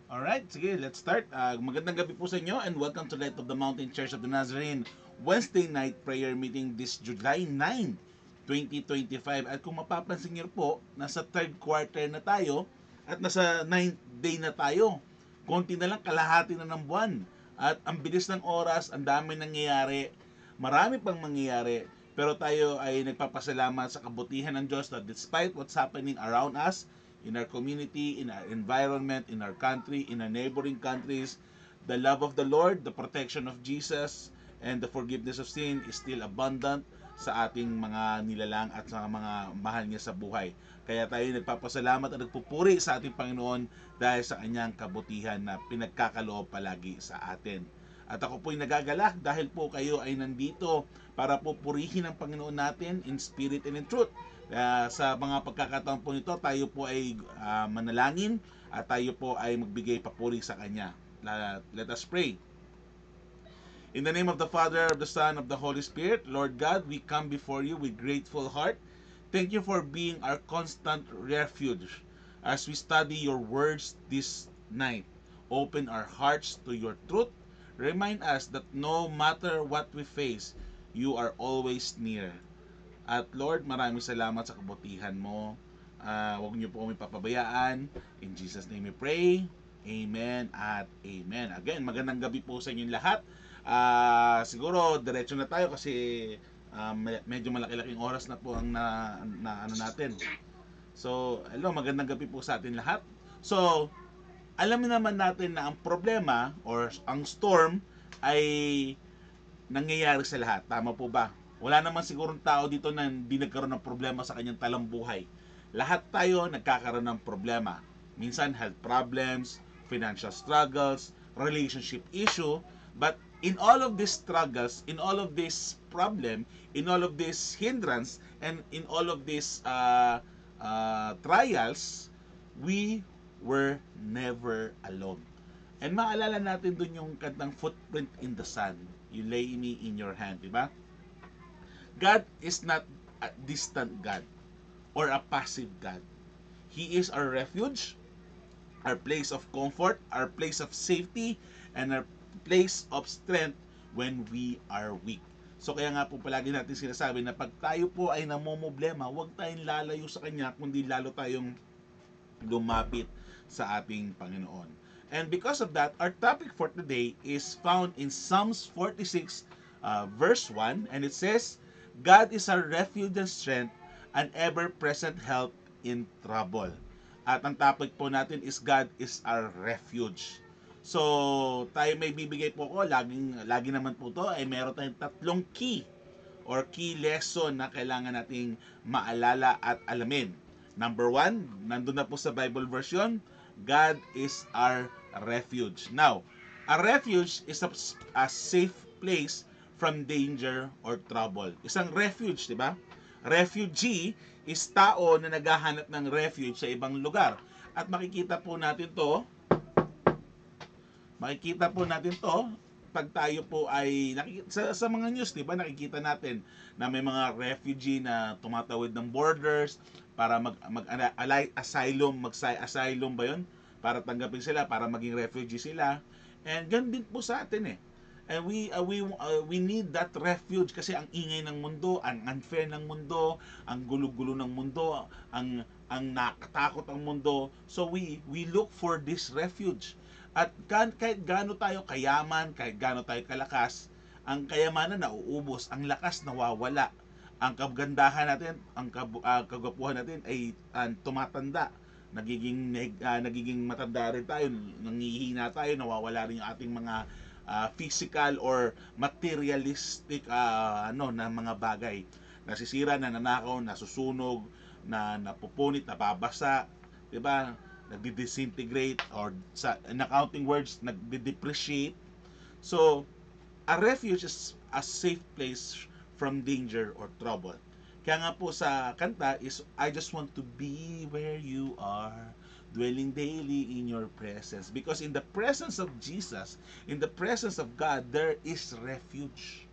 Alright, sige, let's start. Magandang gabi po sa inyo and welcome to Light of the Mountain Church of the Nazarene Wednesday night prayer meeting this July 9, 2025. At kung mapapansin niyo po, nasa third quarter na tayo at nasa ninth day na tayo. Konti na lang, kalahati na ng buwan. At ang bilis ng oras, ang dami nangyayari, marami pang mangyayari. Pero tayo ay nagpapasalamat sa kabutihan ng Diyos that despite what's happening around us, in our community, in our environment, in our country, in our neighboring countries, the love of the Lord, the protection of Jesus, and the forgiveness of sin is still abundant sa ating mga nilalang at sa mga mahal niya sa buhay. Kaya tayo nagpapasalamat at nagpupuri sa ating Panginoon dahil sa kanyang kabutihan na pinagkakaloob palagi sa atin. At ako po'y nagagalak dahil po kayo ay nandito para po purihin ang Panginoon natin in spirit and in truth. Sa mga pagkakataon po nito, tayo po ay manalangin at tayo po ay magbigay papuri sa Kanya. Let us pray. In the name of the Father, of the Son, of the Holy Spirit, Lord God, we come before you with grateful heart. Thank you for being our constant refuge as we study your words this night. Open our hearts to your truth. Remind us that no matter what we face, you are always near. At Lord, maraming salamat sa kabutihan mo. Huwag niyo po kami papabayaan. In Jesus' name we pray. Amen at amen. Again, magandang gabi po sa inyong lahat. Siguro, diretso na tayo kasi medyo malaki-laking oras na po ang na ano natin. So, hello, magandang gabi po sa atin lahat. So, alam naman natin na ang problema or ang storm ay nangyayari sa lahat. Tama po ba? Wala naman sigurong tao dito na hindi nagkaroon ng problema sa kanyang talambuhay. Lahat tayo nagkakaroon ng problema. Minsan health problems, financial struggles, relationship issue, but in all of these struggles, in all of this problem, in all of this hindrance, and in all of these trials, we were never alone. And maalala natin dun yung kantang Footprint in the Sun. You lay me in your hand, di ba? God is not a distant God or a passive God. He is our refuge, our place of comfort, our place of safety, and our place of strength when we are weak. So kaya nga po palagi natin sinasabi na pag tayo po ay namomblema, huwag tayong lalayo sa Kanya, kundi lalo tayong lumapit sa ating Panginoon. And because of that, our topic for today is found in Psalms 46 verse 1, and it says, God is our refuge and strength, an ever-present help in trouble. At ang topic po natin is God is our refuge. So, tayo may bibigay po ko, lagi naman po to, ay meron tayong tatlong key or key lesson na kailangan nating maalala at alamin. Number one, nandun na po sa Bible version, God is our refuge. Now, a refuge is a safe place from danger or trouble. Isang refuge, di ba? Refugee is tao na naghahanap ng refuge sa ibang lugar. At makikita po natin to pag tayo po ay sa mga news, di ba, nakikita natin na may mga refugee na tumatawid ng borders para mag-asylum ba yun? Para tanggapin sila, para maging refugee sila. And ganun din po sa atin eh. And we need that refuge kasi ang ingay ng mundo, ang unfair ng mundo, ang gulo-gulo ng mundo, ang nakatakot ang mundo. So we look for this refuge. At kahit gaano tayo kayaman, kahit gaano tayo kalakas, ang kayamanan nauubos, ang lakas nawawala. Ang kagandahan natin, ang kagwapuhan natin ay tumatanda. Nagiging matanda rin tayo, nangihina tayo, nawawala rin yung ating mga physical or materialistic na mga bagay. Nasisira, nananakaw, nasusunog, na napupunit, nababasa, 'di ba? Nagdi-disintegrate or sa in accounting words, nagdi-depreciate. So, a refuge is a safe place from danger or trouble. Kaya nga po sa kanta is, I just want to be where you are, dwelling daily in your presence. Because in the presence of Jesus, in the presence of God, there is refuge.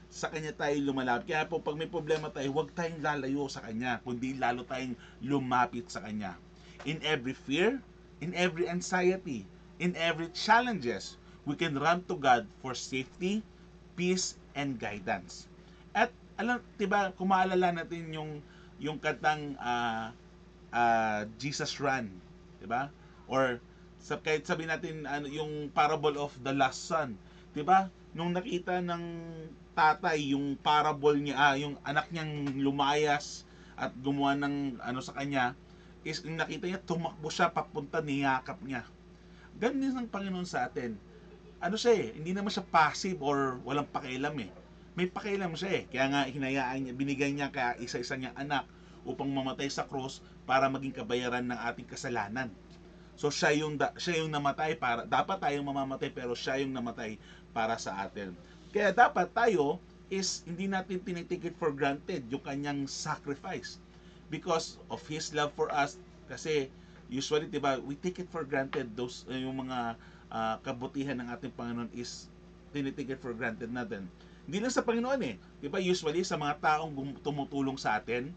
Sa Kanya tayo lumalapit. Kaya po pag may problema tayo, huwag tayong lalayo sa Kanya, kundi lalo tayong lumapit sa Kanya. In every fear, in every anxiety, in every challenges, we can run to God for safety, peace, and guidance. At alam, 'di ba, kung maalala natin yung kantang Jesus Run, 'di ba? Or kahit sabihin natin ano yung parable of the lost son, 'di ba? Nung nakita ng tatay yung parable niya, yung anak niyang lumayas at gumawa ng ano sa kanya, is yung nakita niya tumakbo siya papunta, niyakap niya. Ganun din ang Panginoon sa atin. Ano siya eh, hindi naman siya passive or walang pakialam eh. May pakialam siya eh. Kaya nga hinayaan niya, binigay niya kaya isa-isa niyang anak upang mamatay sa cross para maging kabayaran ng ating kasalanan. So siya yung namatay para dapat tayong mamamatay, pero siya yung namatay para sa atin. Kaya dapat tayo is hindi natin tinitake it for granted yung kanyang sacrifice because of his love for us. Kasi usually 'di ba, we take it for granted those yung mga kabutihan ng ating Panginoon is tinitake it for granted natin. Hindi lang sa Panginoon eh. 'Di ba, usually sa mga taong tumutulong sa atin,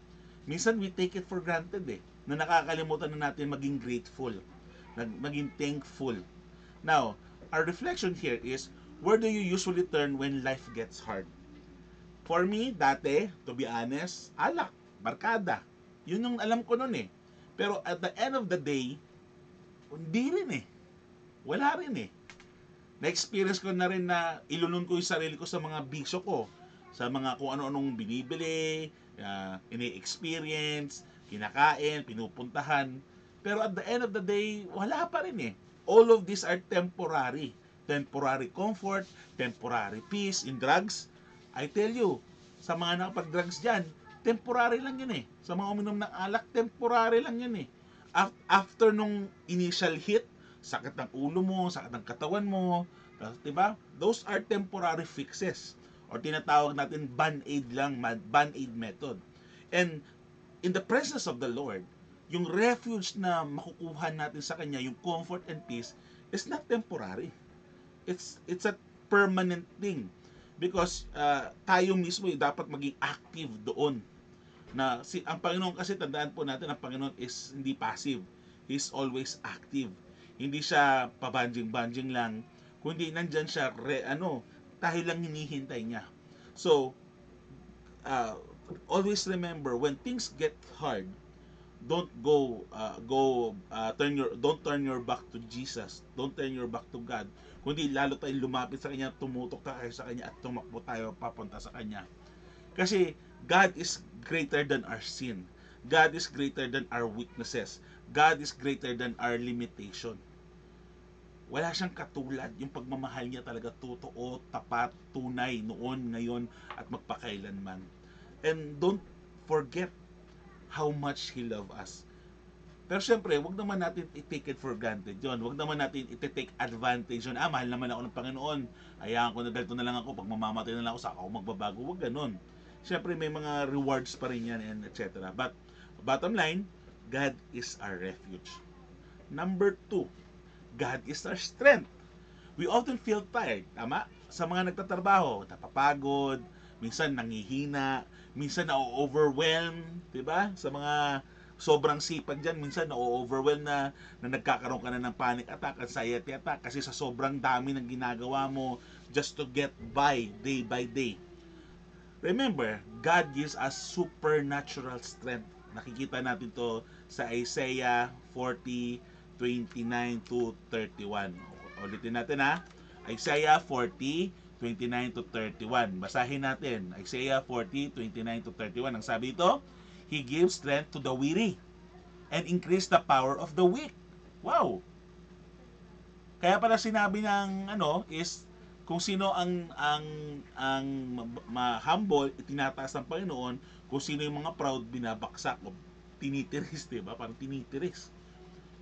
minsan we take it for granted eh, na nakakalimutan na natin maging grateful, maging thankful. Now, our reflection here is, where do you usually turn when life gets hard? For me, dati, to be honest, alak, barkada. Yun yung alam ko nun eh. Pero at the end of the day, hindi rin eh. Wala rin eh. Na-experience ko na rin na ilunun ko yung sarili ko sa mga bisyo ko. Sa mga kung ano-anong binibili, ini-experience, kinakain, pinupuntahan. Pero at the end of the day, wala pa rin eh. All of these are temporary. Temporary comfort, temporary peace. In drugs, I tell you, sa mga nakapag-drugs dyan, temporary lang yun eh. Sa mga uminom ng alak, temporary lang yun eh. After nung initial hit, sakit ng ulo mo, sakit ng katawan mo, diba? Those are temporary fixes. Or tinatawag natin band-aid lang, band-aid method. And in the presence of the Lord, yung refuge na makukuha natin sa Kanya, yung comfort and peace, is not temporary. It's a permanent thing. Because tayo mismo dapat maging active doon. Na ang Panginoon kasi, tandaan po natin, ang Panginoon is hindi passive. He's always active. Hindi siya pabanjing-banjing lang, kundi nandyan siya tayo lang hinihintay niya. So always remember, when things get hard, don't don't turn your back to Jesus, don't turn your back to God, kundi lalo tayong lumapit sa Kanya, tumutok tayo sa Kanya at tumakbo tayo papunta sa Kanya. Kasi God is greater than our sin. God is greater than our weaknesses. God is greater than our limitation. Wala siyang katulad. Yung pagmamahal niya talaga totoo, tapat, tunay, noon, ngayon, at magpakailanman. And don't forget how much He loves us. Pero syempre, wag naman natin i-take it for granted yun. Wag naman natin i-take advantage yun. Mahal naman ako ng Panginoon. Hayaan ko na ganito na lang ako. Pag mamamatay na lang ako, saka ako magbabago. Wag ganun. Syempre, may mga rewards pa rin yan, and etc. But, bottom line, God is our refuge. Number 2, God is our strength. We often feel tired, tama? Sa mga nagtatrabaho, napapagod, minsan nangihina, minsan na-overwhelm, 'di ba? Sa mga sobrang sipag diyan, minsan na-overwhelm na nagkakaroon ka na ng panic attack, anxiety attack kasi sa sobrang dami ng ginagawa mo just to get by day by day. Remember, God gives us supernatural strength. Nakikita natin to sa Isaiah 40:29 to 31. Ulitin natin ha. Isaiah 40:29 to 31. Basahin natin. Isaiah 40:29 to 31. Ang sabi ito, He gives strength to the weary and increase the power of the weak. Wow! Kaya pala sinabi ng is kung sino ang humble, itinataas ng Panginoon. Kung sino yung mga proud, binabaksak o tinitiris, diba? Parang tinitiris.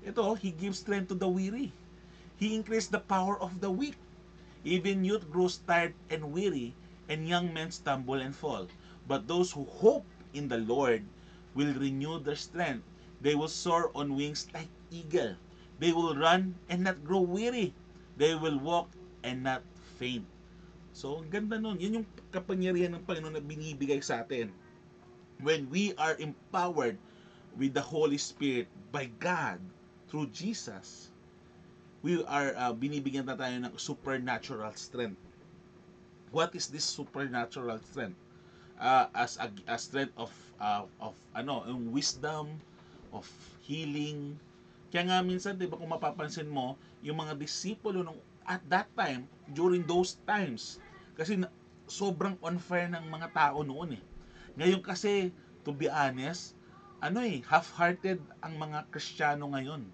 Ito, He gives strength to the weary. He increased the power of the weak. Even youth grows tired and weary, and young men stumble and fall. But those who hope in the Lord will renew their strength. They will soar on wings like eagle. They will run and not grow weary. They will walk and not faint. So, ang ganda nun. Yun yung kapangyarihan ng Panginoon na binibigay sa atin. When we are empowered with the Holy Spirit by God through Jesus, we are binibigyan na tayo ng supernatural strength. What is this supernatural strength? As a strength of yung wisdom, of healing. Kaya nga minsan, 'di ba, kung mapapansin mo, yung mga disipulo nung at that time, during those times, kasi sobrang unfair ng mga tao noon eh. Ngayon kasi, to be honest, half-hearted ang mga Kristiyano ngayon.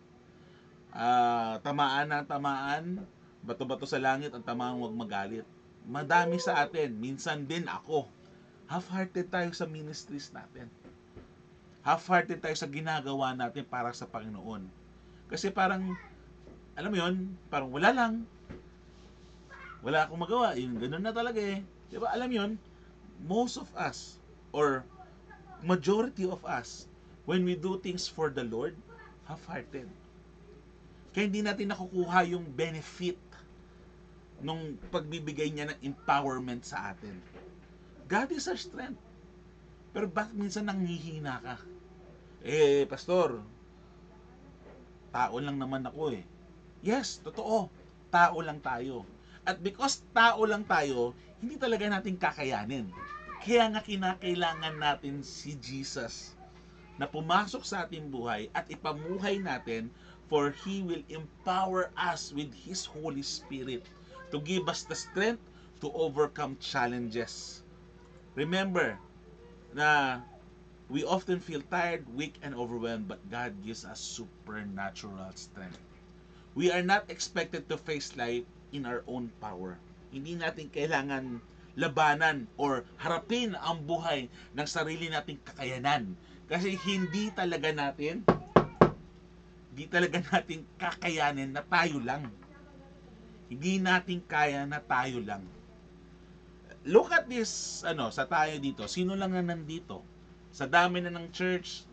Tamaan na tamaan, bato-bato sa langit, ang tamaan huwag magalit. Madami sa atin, minsan din ako, half-hearted tayo sa ministries natin. Half-hearted tayo sa ginagawa natin para sa Panginoon. Kasi parang, alam mo yun, parang wala lang. Wala akong magawa. Yung ganun na talaga eh. Diba? Alam yun, most of us, or majority of us, when we do things for the Lord, half-hearted. Kaya hindi natin nakukuha yung benefit nung pagbibigay niya ng empowerment sa atin. God is our strength. Pero bakit minsan nanghihina ka? Pastor, tao lang naman ako eh. Yes, totoo. Tao lang tayo. At because tao lang tayo, hindi talaga natin kakayanin. Kaya nga kinakailangan natin si Jesus na pumasok sa ating buhay at ipamuhay natin, for He will empower us with His Holy Spirit to give us the strength to overcome challenges. Remember na we often feel tired, weak, and overwhelmed, but God gives us supernatural strength. We are not expected to face life in our own power. Hindi natin kailangan labanan or harapin ang buhay ng sarili nating kakayanan. Kasi hindi talaga natin kakayanin na tayo lang. Hindi natin kaya na tayo lang. Look at this, sa tayo dito. Sino lang na nandito? Sa dami na ng church,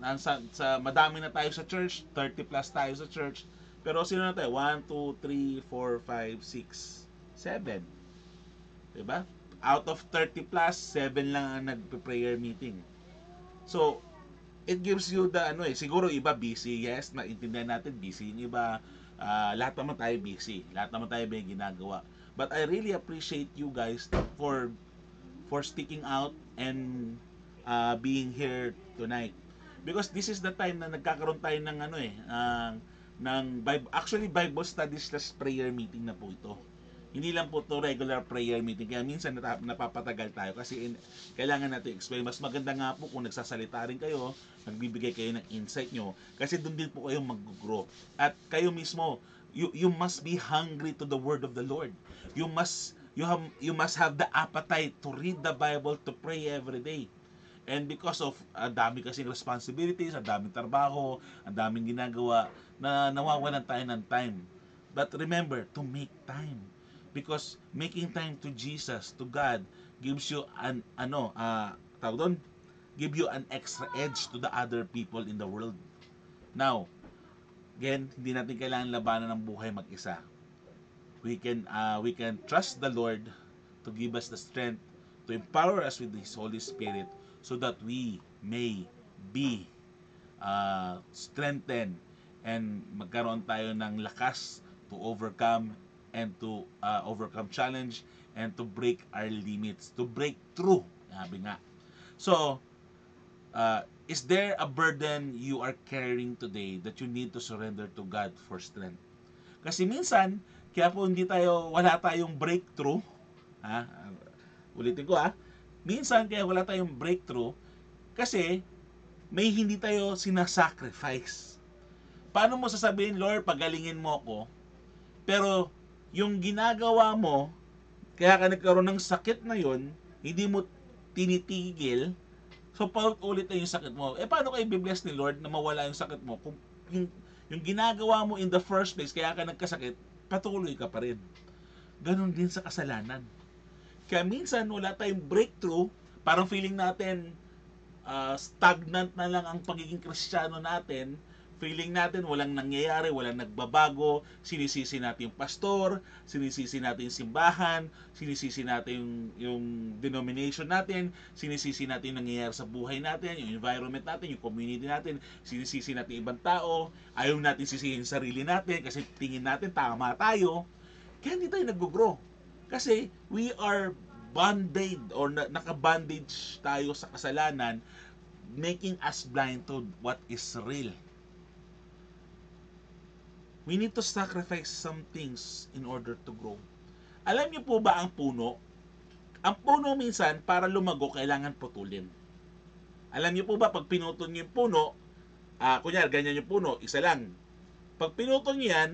madami na tayo sa church, 30 plus tayo sa church. Pero sino na tayo? 1, 2, 3, 4, 5, 6, 7. Diba? Out of 30 plus, 7 lang ang nagpe-prayer meeting. So, it gives you the siguro iba busy, yes, maintindihan natin busy. Yung iba, lahat naman tayo busy. Lahat naman tayo may ginagawa. But I really appreciate you guys for sticking out and being here tonight. Because this is the time na nagkakaroon tayo ng Bible studies / prayer meeting na po ito. Hindi lang po to regular prayer meeting. Kaya minsan napapatagal tayo kasi kailangan natin explain. Mas maganda nga po kung nagsasalita rin kayo, nagbibigay kayo ng insight nyo. Kasi doon din po kayo mag-grow. At kayo mismo, you must be hungry to the word of the Lord. You must have the appetite to read the Bible, to pray every day. And because of dami kasing responsibilities, ang daming trabaho, ang daming ginagawa, na nawawalan tayo ng time. But remember to make time. Because making time to Jesus, to God, gives you give you an extra edge to the other people in the world. Now, again, hindi natin kailangan labanan ng buhay mag-isa. We can trust the Lord to give us the strength, to empower us with His Holy Spirit, so that we may be strengthened and magkaroon tayo ng lakas to overcome and to overcome challenge and to break our limits, to break through. Sabi nga. So, is there a burden you are carrying today that you need to surrender to God for strength? Kasi minsan, kaya po wala tayong breakthrough. Ulitin ko minsan kaya wala tayong breakthrough kasi may hindi tayo sinasacrifice. Paano mo sasabihin, Lord, pagalingin mo ako, pero yung ginagawa mo, kaya ka nagkaroon ng sakit na yon, hindi mo tinitigil, so paulit-ulit na yung sakit mo. Paano kayo i-bless ni Lord na mawala yung sakit mo? Kung yung ginagawa mo in the first place, kaya ka nagkasakit, patuloy ka pa rin. Ganon din sa kasalanan. Kaya minsan, wala tayong breakthrough, parang feeling natin, stagnant na lang ang pagiging Kristiyano natin, feeling natin walang nangyayari, walang nagbabago, sinisisi natin yung pastor, sinisisi natin yung simbahan, sinisisi natin yung denomination natin, sinisisi natin yung nangyayari sa buhay natin, yung environment natin, yung community natin, sinisisi natin ibang tao, ayaw natin sisihin sarili natin kasi tingin natin tama tayo. Kaya hindi tayo nag-grow. Kasi we are band-aid or naka-bandage tayo sa kasalanan, making us blind to what is real. We need to sacrifice some things in order to grow. Alam niyo po ba ang puno? Ang puno minsan, para lumago, kailangan putulin. Alam niyo po ba, pag pinutol niyo yung puno, kunyari, ganyan yung puno, isa lang. Pag pinutol niyo yan,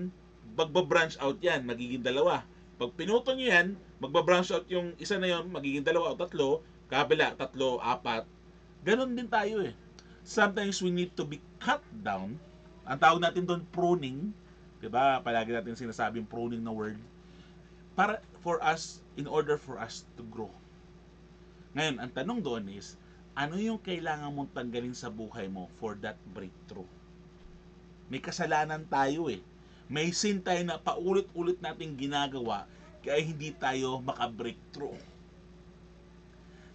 magba-branch out yan, magiging dalawa. Pag pinutol niyo yan, magba-branch out yung isa na yon, magiging dalawa o tatlo, kabila, tatlo, apat. Ganon din tayo eh. Sometimes we need to be cut down. Ang tawag natin doon, pruning. Diba? Palagi natin sinasabing pruning na word. Para for us, in order for us to grow. Ngayon, ang tanong doon is, ano yung kailangan mong tanggalin sa buhay mo for that breakthrough? May kasalanan tayo eh. May sin tayo na paulit-ulit nating ginagawa kaya hindi tayo maka-breakthrough.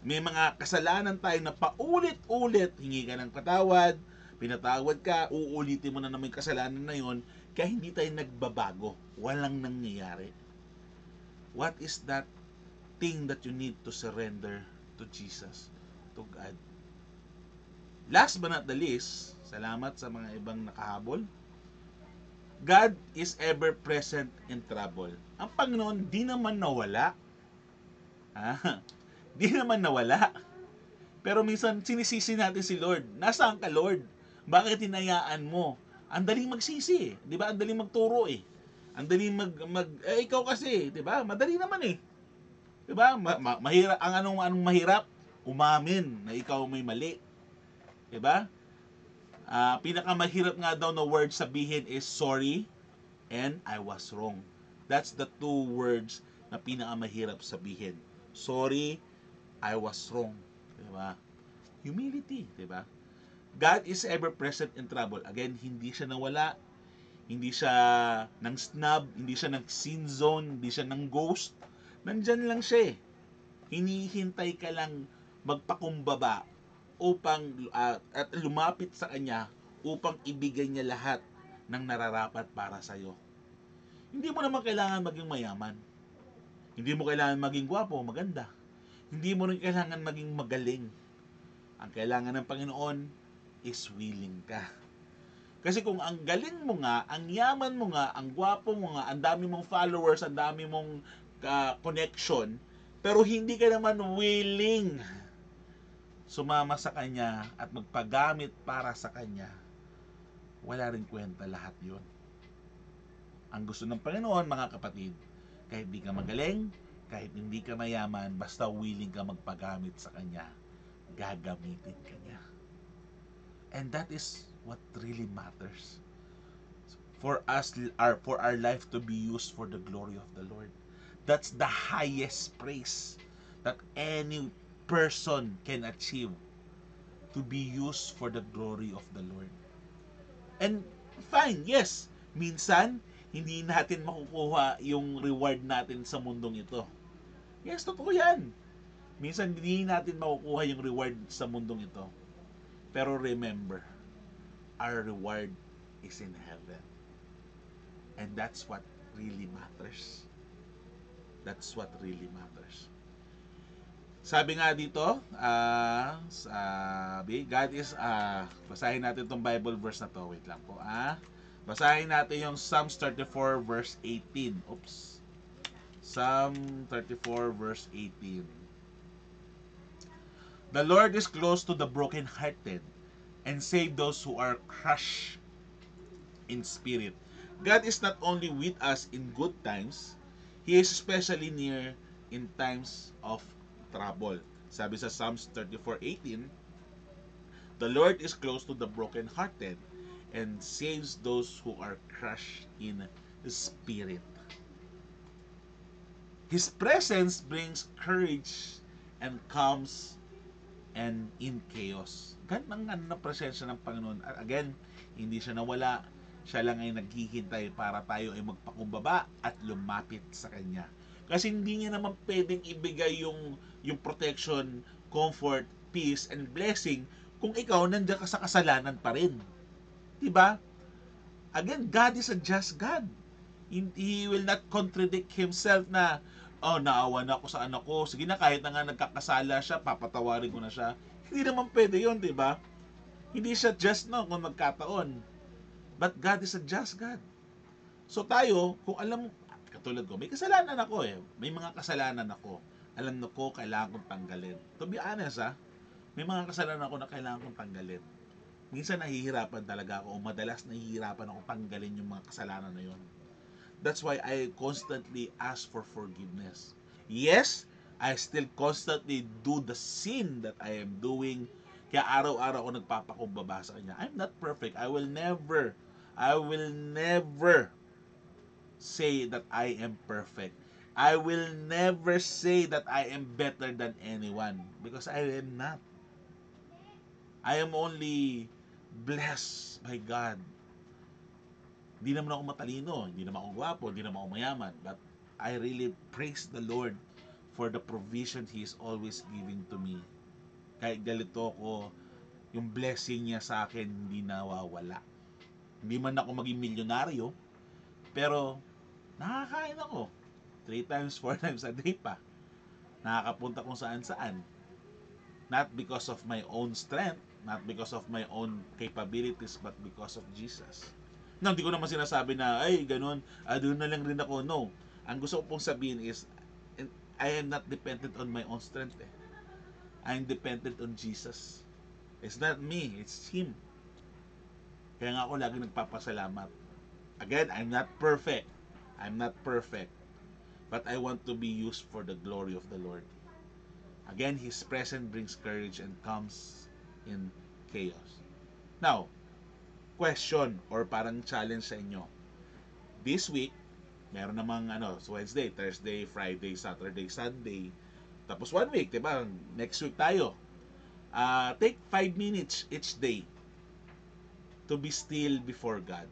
May mga kasalanan tayo na paulit-ulit, hingi ka ng patawad, pinatawad ka, uulitin mo na naman yung kasalanan na yon, kaya hindi tayo nagbabago. Walang nangyayari. What is that thing that you need to surrender to Jesus, to God? Last but not the least, salamat sa mga ibang nakahabol. God is ever present in trouble. Ang Panginoon, di naman nawala. Di naman nawala. Pero minsan, sinisisi natin si Lord. Nasaan ka, Lord? Bakit hinayaan mo? Ang daling magsisi eh. Di ba? Ang daling magturo eh. Ang daling ikaw kasi, di ba? Madali naman eh. Di ba? Mahirap, anong mahirap? Umamin na ikaw may mali. Di ba? Pinakamahirap nga daw na word sabihin is sorry and I was wrong. That's the two words na pinakamahirap sabihin. Sorry, I was wrong. Diba? Humility, diba? God is ever present in trouble. Again, hindi siya nawala, hindi siya nang snub, hindi siya nang sin zone, hindi siya nang ghost. Nandyan lang siya eh. Hinihintay ka lang magpakumbaba upang at lumapit sa kanya upang ibigay niya lahat ng nararapat para sa iyo. Hindi mo naman kailangan maging mayaman. Hindi mo kailangan maging gwapo, maganda. Hindi mo rin kailangan maging magaling. Ang kailangan ng Panginoon is willing ka. Kasi kung ang galing mo nga, ang yaman mo nga, ang gwapo mo nga, ang dami mong followers, ang dami mong connection, pero hindi ka naman willing sumama sa Kanya at magpagamit para sa Kanya, wala rin kwenta lahat yon. Ang gusto ng Panginoon, mga kapatid, kahit di ka magaling, kahit hindi ka mayaman, basta willing ka magpagamit sa Kanya, gagamitin ka niya. And that is what really matters. For our life to be used for the glory of the Lord. That's the highest praise that any person can achieve, to be used for the glory of the Lord. And fine, yes, minsan hindi natin makukuha yung reward natin sa mundong ito. Yes, totoo yan. Minsan hindi natin makukuha yung reward sa mundong ito. Pero remember, our reward is in heaven. And that's what really matters. That's what really matters. Sabi nga dito, God is, basahin natin itong Bible verse na to. Wait lang po, Basahin natin yung Psalms 34 verse 18. Oops. Psalm 34 verse 18. The Lord is close to the brokenhearted and save those who are crushed in spirit. God is not only with us in good times, He is especially near in times of trouble. Sabi sa Psalms 34:18, the Lord is close to the brokenhearted and saves those who are crushed in spirit. His presence brings courage and calms and in chaos. Ganun ang presensya ng Panginoon. Again, Hindi siya nawala. Siya lang ay naghihintay para tayo ay magpakumbaba at lumapit sa Kanya. Kasi hindi niya naman pwedeng ibigay yung protection, comfort, peace, and blessing kung ikaw nandiyan ka sa kasalanan pa rin. Diba? Again, God is a just God. He will not contradict himself na, oh, naawa na ako sa anak ko. Sige na, kahit na nga nagkakasala siya, papatawarin ko na siya. Hindi naman pwede yun, di ba? Hindi siya just no kung magkataon. But God is a just God. So tayo, kung alam mo, katulad ko, may kasalanan ako eh. May mga kasalanan ako. Alam na ko, kailangan kong tanggalin. To be honest may mga kasalanan ako na kailangan kong tanggalin. Minsan nahihirapan talaga ako, o madalas nahihirapan ako tanggalin yung mga kasalanan na yun. That's why I constantly ask for forgiveness. Yes, I still constantly do the sin that I am doing. Kaya araw-araw ako nagpapakumbaba sa Kanya. I'm not perfect. I will never say that I am perfect. I will never say that I am better than anyone. Because I am not. I am only blessed by God. Hindi naman ako matalino, hindi naman ako gwapo, hindi naman ako mayaman. But I really praise the Lord for the provision He is always giving to me. Kahit galito ako, yung blessing niya sa akin hindi nawawala. Hindi man ako maging milyonaryo, pero nakakain ako. 3 times, 4 times a day pa. Nakakapunta kung saan-saan. Not because of my own strength, not because of my own capabilities, but because of Jesus. No, hindi ko naman sinasabi na, ay, ganun, doon na lang rin ako. No. Ang gusto ko pong sabihin is, I am not dependent on my own strength. I'm dependent on Jesus. It's not me, it's Him. Kaya nga ako lagi nagpapasalamat. Again, I'm not perfect. I'm not perfect. But I want to be used for the glory of the Lord. Again, His presence brings courage and comes in chaos. Now, question or parang challenge sa inyo. This week, meron namang Wednesday, Thursday, Friday, Saturday, Sunday. Tapos 1 week, diba? Next week tayo. Take 5 minutes each day to be still before God.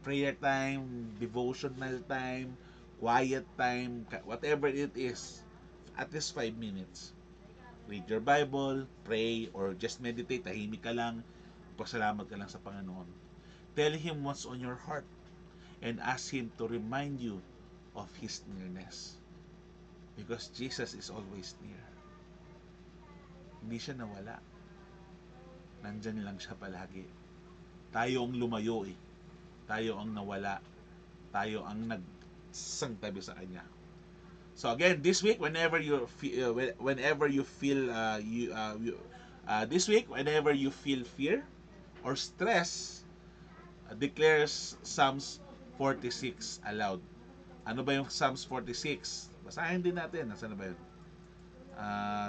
Prayer time, devotional time, quiet time, whatever it is, at least 5 minutes. Read your Bible, pray, or just meditate, tahimik ka lang, pasalamat ka lang sa Panginoon. Tell Him what's on your heart and ask Him to remind you of His nearness. Because Jesus is always near. Hindi siya nawala. Nandyan lang siya palagi. Tayo ang lumayo eh. Tayo ang nawala. Tayo ang nagsangtabi sa Kanya. So again, this week, whenever you feel this week, whenever you feel fear or stress, declares Psalms 46 aloud. Ano ba yung Psalms 46? Basahin din natin. Nasaan na ba yun?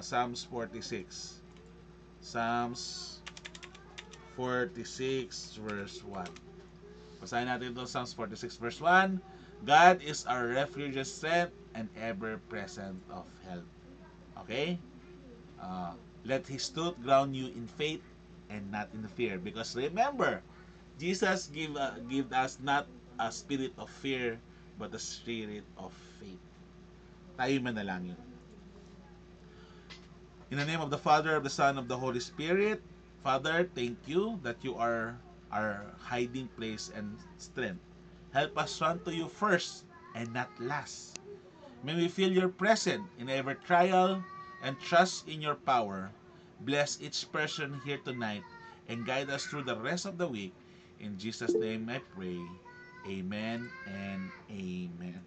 Psalms 46. Psalms 46 verse 1. Basahin natin ito, Psalms 46 verse 1. God is our refuge and strength and ever-present of help. Okay? Let His truth ground you in faith and not in fear. Because remember, Jesus give us not a spirit of fear, but a spirit of faith. Tayo manalangin. In the name of the Father, of the Son, of the Holy Spirit, Father, thank you that you are our hiding place and strength. Help us run to you first and not last. May we feel your presence in every trial and trust in your power. Bless each person here tonight and guide us through the rest of the week. In Jesus' name I pray. Amen and amen.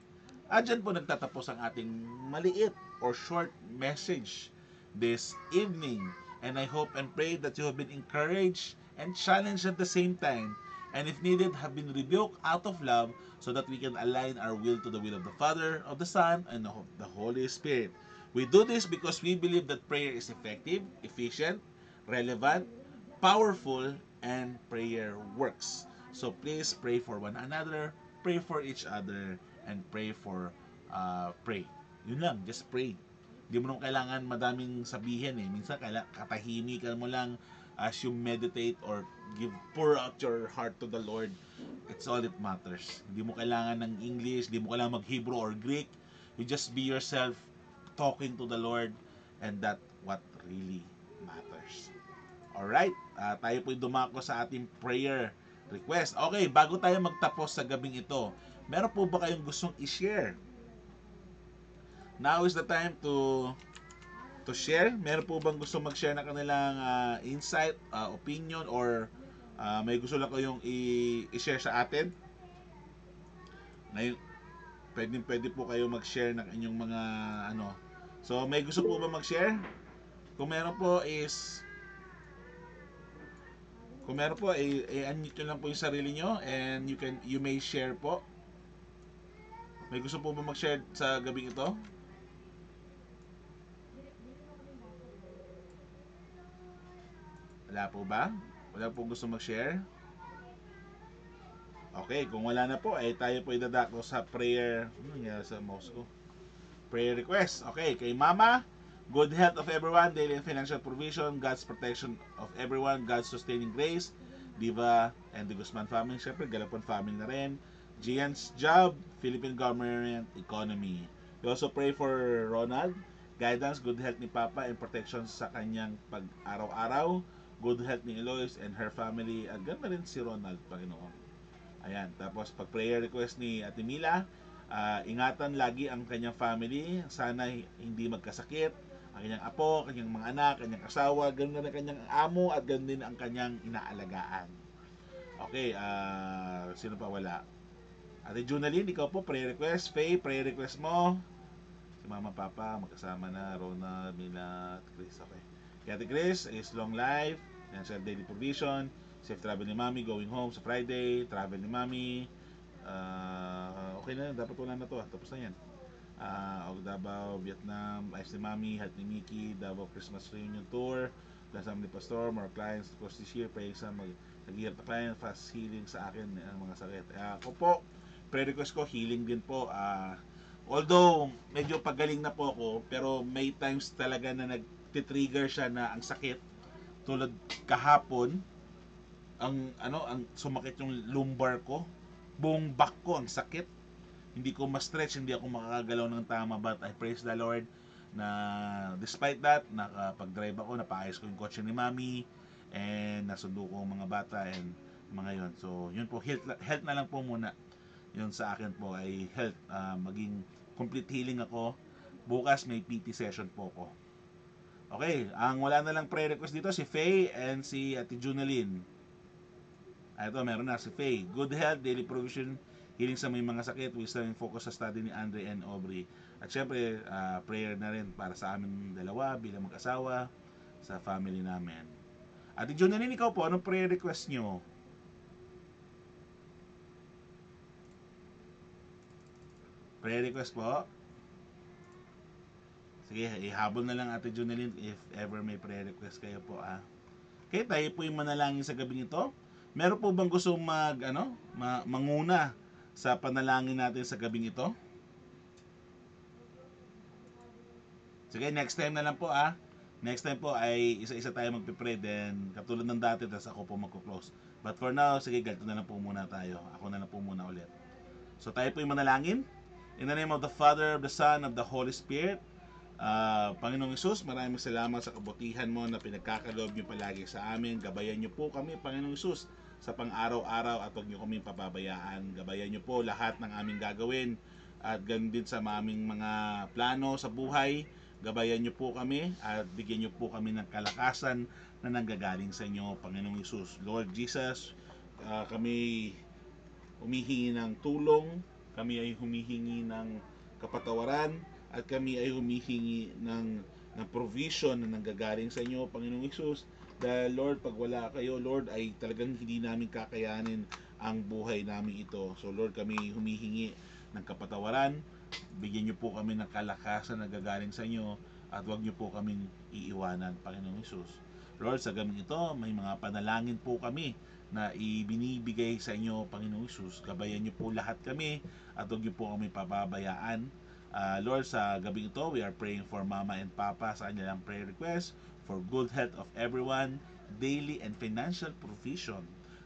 Dyan po nagtatapos ang ating maliit or short message this evening. And I hope and pray that you have been encouraged and challenged at the same time. And if needed, have been rebuked out of love so that we can align our will to the will of the Father, of the Son, and of the Holy Spirit. We do this because we believe that prayer is effective, efficient, relevant, powerful, and prayer works. So please pray for one another, pray for each other, and pray. Yun lang, just pray. Hindi mo nung kailangan madaming sabihin eh. Minsan katahimikan mo lang, as you meditate or pour out your heart to the Lord, it's all it matters. Hindi mo kailangan ng English, hindi mo kailangan mag-Hebrew or Greek. You just be yourself talking to the Lord, and that what really matters. Alright, tayo po'y dumako sa ating prayer request. Okay, bago tayo magtapos sa gabing ito, meron po ba kayong gustong i-share? Now is the time to share. Meron po bang gusto mag-share na kanilang insight, opinion, or may gusto lang kayong i-share sa atin? Pwede po kayo mag-share ng inyong mga ano. So, may gusto po ba mag-share? Kung meron po, i-unmute nyo lang po yung sarili nyo, and you may share po. May gusto po ba mag-share sa gabing ito? Wala po ba? Wala po gusto mag-share? Okay, kung wala na po, tayo po idadako sa prayer. Ano nangyari sa mouse ko? Prayer request. Okay, kay Mama, good health of everyone, daily and financial provision, God's protection of everyone, God's sustaining grace, Diva and the Guzman family, syempre Galapon family na rin, Gian's job, Philippine government, economy. We also pray for Ronald, guidance, good health ni Papa, and protection sa kanyang pag-araw-araw, good health ni Eloise and her family, at ganda rin si Ronald, Panginoon. Ayan, tapos pag prayer request ni Ate Mila, ingatan lagi ang kanyang family, sana hindi magkasakit, ang kanyang apo, kanyang mga anak, kanyang asawa, ganoon na kanyang amo, at ganoon din ang kanyang inaalagaan. Okay, sino pa wala? Ate Junaline, ikaw po, prayer request. Faye, prayer request mo. Si Mama, Papa, magkasama na, Rona, Mila, at Chris. Okay. Kaya Ate Chris is long life, financial daily provision, safe travel ni Mami, going home sa Friday, travel ni Mami. Okay na, dapat wala na to. Tapos na yan. Davao, Vietnam, ayos ni Mami, health ni Mickey, Davao Christmas reunion tour, Lasam ni Pastor, more clients, of course this year, praying sa nag-heal na client, fast healing sa akin ang mga sakit. Ako po, prayer request ko, healing din po. Although, medyo pagaling na po ako, pero may times talaga na nag-trigger siya na ang sakit. Tulad kahapon, ang sumakit yung lumbar ko, buong back ko ang sakit, hindi ko ma-stretch, hindi ako makakagalaw ng tama, but I praise the Lord na despite that, nakapag-drive ako, napaayos ko yung kotse ni Mami, and nasundo ko mga bata and mga yon. So yun po, health na lang po muna yun sa akin po, ay health, maging complete healing ako. Bukas may PT session po ko. Okay, ang wala na lang prayer request dito si Faye and si Ate Junaline. Ito, meron na si Faye. Good health, daily provision, healing sa may mga sakit, wisdom and focus sa study ni Andre and Aubrey. At syempre, prayer na rin para sa amin dalawa bilang mag-asawa, sa family namin. Ate Junaline, ikaw po, anong prayer request nyo? Prayer request po? Sige, ihabol na lang Ate Junaline if ever may prayer request kayo po. Okay, tayo po yung manalangin sa gabing ito. Meron po bang gusto manguna sa panalangin natin sa gabing ito? Sige, next time na lang po Next time po ay isa-isa tayo magpipray, then katulad ng dati, tapos ako po magko-close. But for now, sige, ganito na lang po muna tayo. Ako na lang po muna ulit. So tayo po yung manalangin. In the name of the Father, of the Son, of the Holy Spirit. Panginoong Hesus, maraming salamat sa kabutihan mo na pinagkakaloob niyo palagi sa amin. Gabayan niyo po kami, Panginoong Hesus, sa pang-araw-araw, at huwag niyo kami pababayaan. Gabayan niyo po lahat ng aming gagawin, at ganun din sa aming mga plano sa buhay. Gabayan niyo po kami at bigyan niyo po kami ng kalakasan na nanggagaling sa inyo, Panginoong Hesus. Lord Jesus, kami humihingi ng tulong, kami ay humihingi ng kapatawaran, at kami ay humihingi ng provision na nanggagaling sa inyo, Panginoong Hesus. Dahil Lord, pag wala kayo, Lord, ay talagang hindi namin kakayanin ang buhay namin ito. So Lord, kami humihingi ng kapatawaran, bigyan niyo po kami ng kalakasan na gagaling sa inyo, at huwag niyo po kaming iiwanan, Panginoong Hesus. Lord, sa gabi ito, may mga panalangin po kami na ibinibigay sa inyo, Panginoong Hesus. Gabayan niyo po lahat kami, at huwag niyo po kami pababayaan. Lord, sa gabi ito, we are praying for Mama and Papa sa kanilang prayer request, for good health of everyone, daily and financial provision,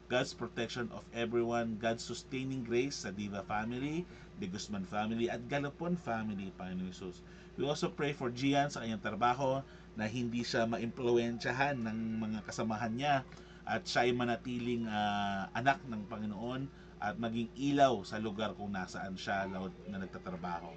God's protection of everyone, God's sustaining grace sa Diva family, the Guzman family, at Galapon family, Panginoon Jesus. We also pray for Gian sa kanyang trabaho na hindi siya maimpluwensyahan ng mga kasamahan niya at siya ay manatiling anak ng Panginoon at maging ilaw sa lugar kung nasaan siya na nagtatrabaho.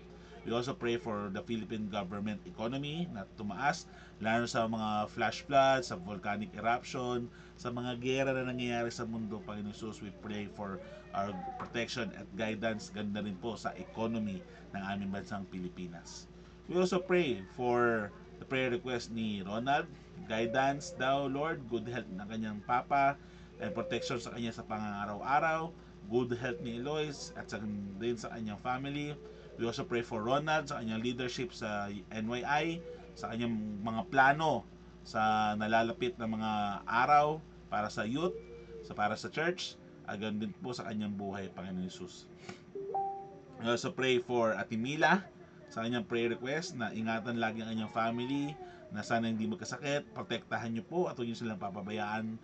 We also pray for the Philippine government economy na tumaas, lalo sa mga flash floods, sa volcanic eruption, sa mga gera na nangyayari sa mundo, Panginoon Jesus. We pray for our protection at guidance, ganda rin po sa economy ng aming bansang Pilipinas. We also pray for the prayer request ni Ronald, guidance daw, Lord, good health ng kanyang papa, and protection sa kanya sa pangaraw-araw, good health ni Eloise at din sa kanyang family. We also pray for Ronald sa kanyang leadership sa NYI, sa kanyang mga plano sa nalalapit na mga araw para sa youth, para sa church, agad din po sa kanyang buhay, Panginoon Jesus. We also pray for Ate Mila sa kanyang prayer request na ingatan lagi ang kanyang family, na sana hindi magkasakit, protektahan niyo po at huwag niyo silang papabayaan,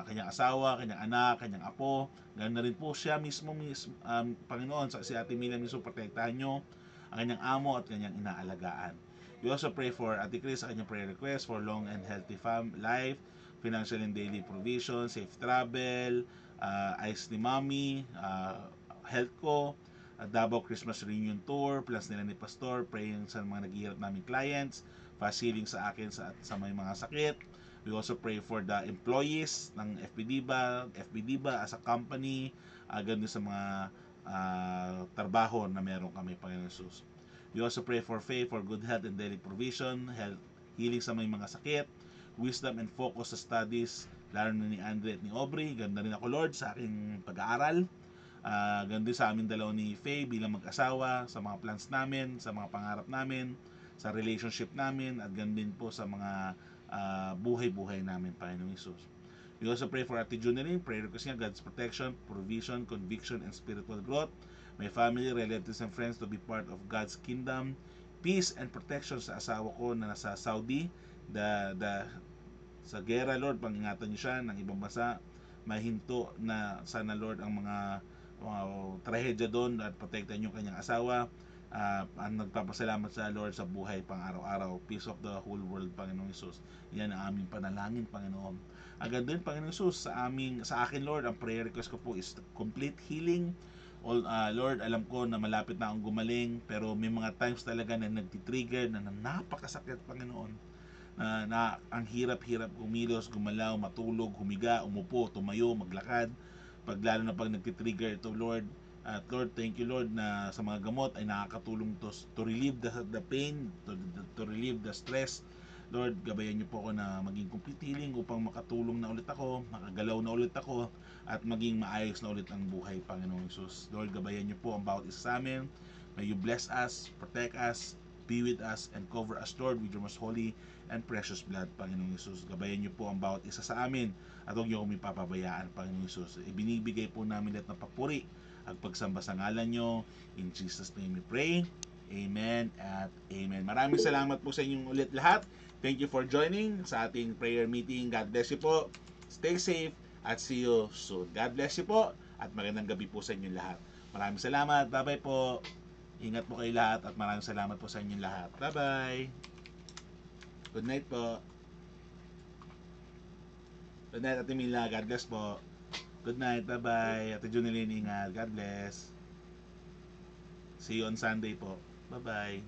kanyang asawa, kanyang anak, kanyang apo, ganoon na rin po siya mismo, Panginoon, si Ate Mila mismo, protektahan niyo ang kanyang amo at kanyang inaalagaan. We also pray for Ate Chris sa kanyang prayer request for long and healthy life, financial and daily provision, safe travel, eyes ni Mommy, health ko, Davao Christmas Reunion Tour, plus nila ni Pastor, praying sa mga naghihirap naming clients, fast healing sa akin sa may mga sakit. We also pray for the employees ng FBDiba as a company, ganoon sa mga trabaho na meron kami, Panginoon Jesus. We also pray for faith, for good health and daily provision, health, healing sa may mga sakit, wisdom and focus sa studies, lalo na ni Andre at ni Aubrey. Ganda rin ako, Lord, sa aking pag-aaral. Ganda sa amin dalaw ni Faye bilang mag-asawa, sa mga plans namin, sa mga pangarap namin, sa relationship namin, at ganda din po sa mga buhay-buhay namin, Panginoong Isus. We also pray for Ate Junelyn, prayer request niya, God's protection, provision, conviction, and spiritual growth. My family, relatives, and friends to be part of God's kingdom. Peace and protection sa asawa ko na nasa Saudi. Sa gera, Lord, pangingatan niyo siya ng ibang bansa. Mahinto na sana, Lord, ang mga trahedya doon at protektahan yung kanyang asawa. Ang nagpapasalamat sa Lord sa buhay pang araw-araw, peace of the whole world, Panginoong Isus. Yan ang aming panalangin, Panginoon. Agad din, Panginoong Isus, sa akin, Lord, ang prayer request ko po is complete healing. Lord, alam ko na malapit na akong gumaling, pero may mga times talaga na nagtitrigger na napakasakit, Panginoon, na ang hirap-hirap kumilos, gumalaw, matulog, humiga, umupo, tumayo, maglakad. Lalo na pag nagtitrigger ito, Lord. At Lord, thank you, Lord, na sa mga gamot ay nakakatulong to relieve the pain, to relieve the stress. Lord, gabayan niyo po ako na maging complete healing upang makatulong na ulit ako, makagalaw na ulit ako, at maging maayos na ulit ang buhay, Panginoong Jesus. Lord, gabayan niyo po ang bawat isa sa amin. May you bless us, protect us, be with us, and cover us, Lord, with your most holy and precious blood, Panginoong Jesus. Gabayan niyo po ang bawat isa sa amin at huwag niyo kami papabayaan, Panginoong Jesus. Ibinibigay po namin lahat ng papuri at pagsamba sa ngalan niyo. In Jesus' name we pray. Amen at amen. Maraming salamat po sa inyong ulit lahat. Thank you for joining sa ating prayer meeting. God bless you po. Stay safe at see you soon. God bless you po at magandang gabi po sa inyong lahat. Maraming salamat. Bye-bye po. Ingat po kayo lahat at maraming salamat po sa inyong lahat. Bye-bye. Good night po. Good night, Ate Mila. God bless po. Good night. Bye-bye. Ate Junelyn, ingat. God bless. See you on Sunday po. Bye-bye.